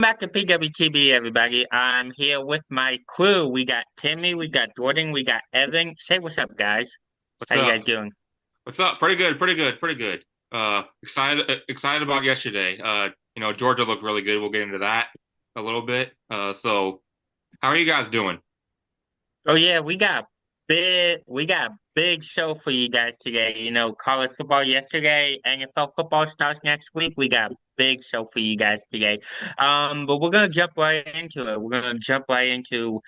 Back to PWTB, everybody. I'm here with my crew. We got Timmy, we got Jordan, we got Evan. Say what's up, guys. What's How you up? guys doing? What's up? Pretty good, pretty good, pretty good. Excited about yesterday. Georgia looked really good. We'll get into that a little bit. So how are you guys doing? Oh yeah, we got a big show for you guys today. College football yesterday, NFL football starts next week. We got a big show for you guys today. But we're gonna jump right into it. We're gonna jump right into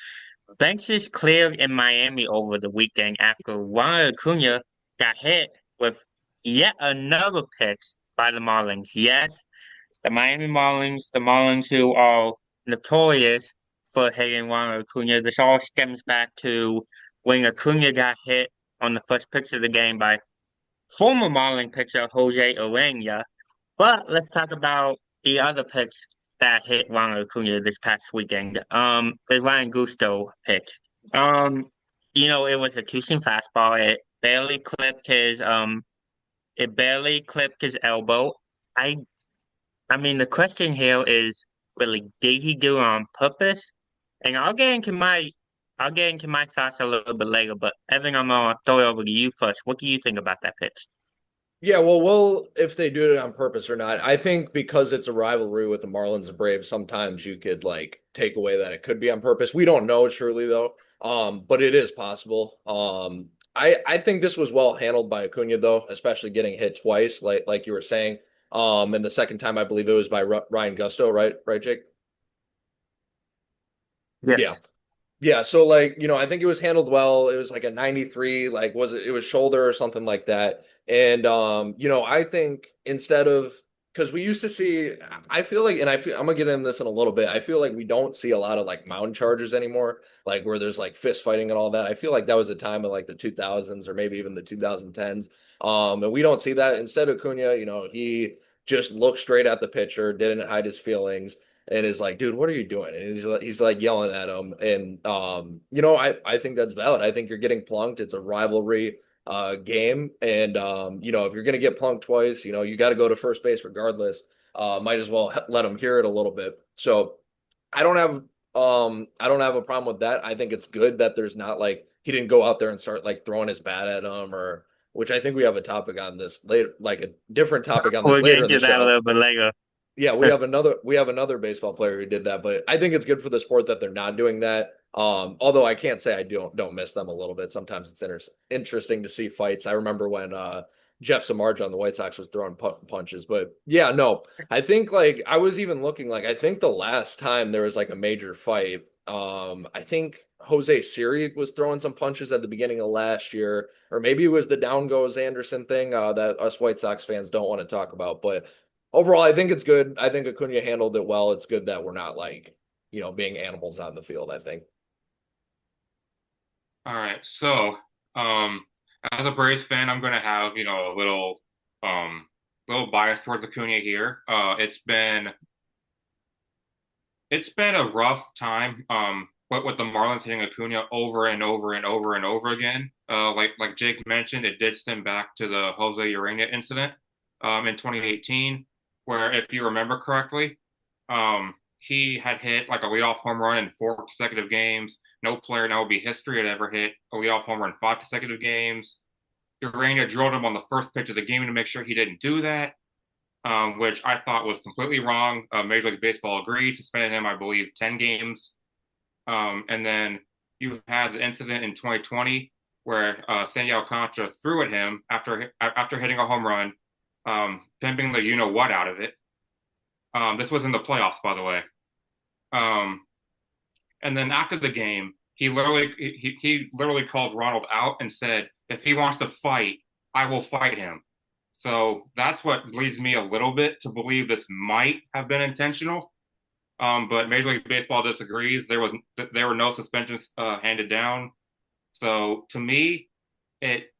benches cleared in Miami over the weekend after Ronald Acuna got hit with yet another pitch by the Marlins. Yes, the Miami Marlins, the Marlins who are notorious for hitting Ronald Acuna. This all stems back to when Acuna got hit on the first pitch of the game by former Marlin pitcher Jose Urena. But let's talk about the other pitch that hit Ronald Acuna this past weekend. The Ryan Gusto pitch. Um, it was a two-seam fastball. It barely clipped his elbow. I I mean, the question here is really, did he do it on purpose? And I'll get into my thoughts a little bit later, but Evan, I'm gonna throw it over to you first. What do you think about that pitch? Yeah, well, if they do it on purpose or not. I think because it's a rivalry with the Marlins and Braves, sometimes you could like take away that it could be on purpose. We don't know surely though. But it is possible. I think this was well handled by Acuna though, especially getting hit twice, like you were saying. And the second time I believe it was by Ryan Gusto, right? Right, Jake? Yeah. Yes. Yeah, so like, I think it was handled well. It was like a 93, like it was shoulder or something like that. And I think instead of because we used to see I feel like and I'm gonna get into this in a little bit. I feel like we don't see a lot of like mound charges anymore, like where there's like fist fighting and all that. I feel like that was the time of like the 2000s or maybe even the 2010s. And we don't see that. Instead of Cunha, he just looked straight at the pitcher, didn't hide his feelings and is like, dude, what are you doing? And he's like yelling at him. And I think that's valid. I think you're getting plunked. It's a rivalry game. And if you're gonna get plunked twice, you got to go to first base regardless. Might as well let him hear it a little bit. So I don't have a problem with that. I think it's good that there's not like he didn't go out there and start like throwing his bat at him or which I think we have a topic on this later, like a different topic on this We'll get later in the into that a show. little bit later. Yeah, we have another baseball player who did that, but I think it's good for the sport that they're not doing that. Although I can't say I don't miss them a little bit. Sometimes it's interesting to see fights. I remember when Jeff Samardzija on the White Sox was throwing punches, but yeah, no, I think like I was even looking like I think the last time there was like a major fight, I think Jose Siri was throwing some punches at the beginning of last year, or maybe it was the down goes Anderson thing that us White Sox fans don't want to talk about, but. Overall, I think it's good. I think Acuna handled it well. It's good that we're not like, being animals on the field, I think. All right. So, um, as a Braves fan, I'm gonna have, um little bias towards Acuna here. It's been a rough time. But with the Marlins hitting Acuna over and over and over and over again. Like Jake mentioned, it did stem back to the Jose Urena incident in 2018, where if you remember correctly, he had hit like a leadoff home run in 4 consecutive games. No player in MLB history had ever hit a leadoff home run in 5 consecutive games. Urena drilled him on the first pitch of the game to make sure he didn't do that, which I thought was completely wrong. Major League Baseball agreed, suspended him, I believe, 10 games. And then you had the incident in 2020 where Sandy Alcantara threw at him after hitting a home run, pimping the you know what out of it. This was in the playoffs, by the way. Um, and then after the game, he literally called Ronald out and said, "If he wants to fight, I will fight him." So that's what leads me a little bit to believe this might have been intentional. But Major League Baseball disagrees. There were no suspensions handed down. So to me, it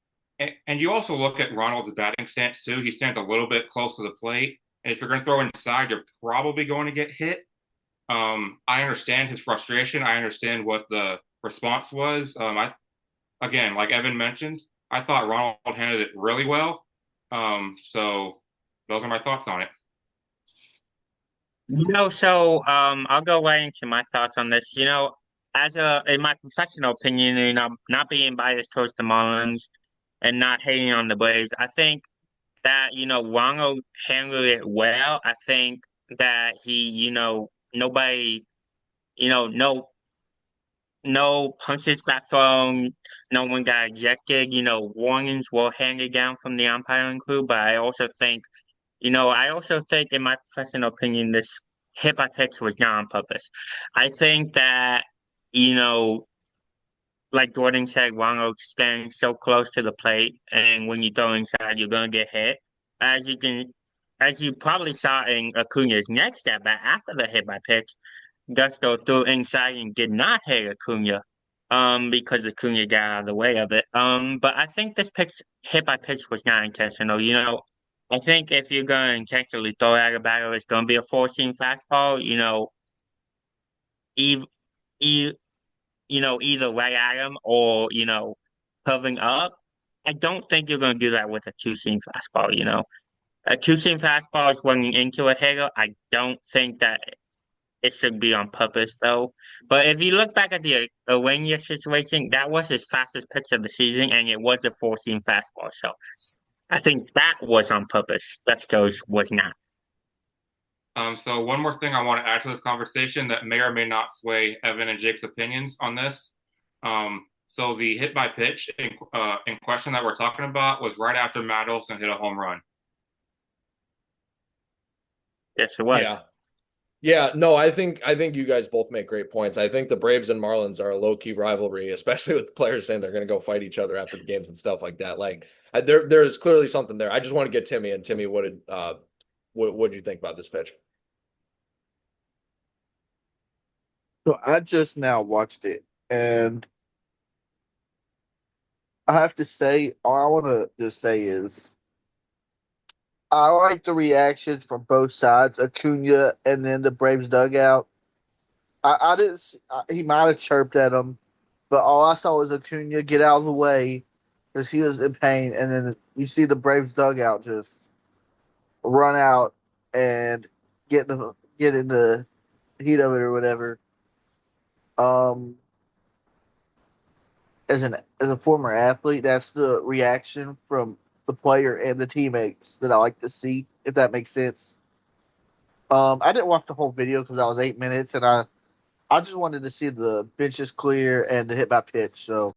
and you also look at Ronald's batting stance too. He stands a little bit close to the plate, and if you're going to throw inside, you're probably going to get hit. I understand his frustration. I understand what the response was. I again, like Evan mentioned, I thought Ronald handled it really well. So those are my thoughts on it. I'll go right into my thoughts on this. In my professional opinion, not being biased towards the Marlins and not hating on the Braves, I think that, Ronald handled it well. I think that nobody, no punches got thrown, no one got ejected, warnings were handed down from the umpiring crew, but I also think, in my professional opinion, this hit by pitch was not on purpose. I think that, you know, like Jordan said, Ronald's standing so close to the plate, and when you throw inside, you're gonna get hit. As you can, as you probably saw in Acuna's next at bat after the hit by pitch, Gusto threw inside and did not hit Acuna, because Acuna got out of the way of it. But I think this pitch hit by pitch was not intentional. I think if you're gonna intentionally throw at a batter, it's gonna be a four-seam fastball. Eve, e either right at him or covering up. I don't think you're gonna do that with a two-seam fastball. A two-seam fastball is running into a hitter. I don't think that it should be on purpose though. But if you look back at the Arania situation, that was his fastest pitch of the season, and it was a four-seam fastball. So I think that was on purpose. Lesko's was not. So one more thing I want to add to this conversation that may or may not sway Evan and Jake's opinions on this. So the hit by pitch in question that we're talking about was right after Matt Olson hit a home run. Yes, it was. Yeah. Yeah, no, I think you guys both make great points. I think the Braves and Marlins are a low-key rivalry, especially with the players saying they're going to go fight each other after the games and stuff like that. Like there's clearly something there. I just want to get Timmy, and Timmy, what did you think about this pitch? So I just now watched it, and I have to say, all I want to just say is I like the reactions from both sides, Acuna and then the Braves dugout. I didn't. He might have chirped at him, but all I saw was Acuna get out of the way because he was in pain, and then you see the Braves dugout just run out and get in the heat of it or whatever. Um, as a former athlete, that's the reaction from the player and the teammates that I like to see, if that makes sense. I didn't watch the whole video because I was 8 minutes, and I just wanted to see the benches clear and the hit by pitch. So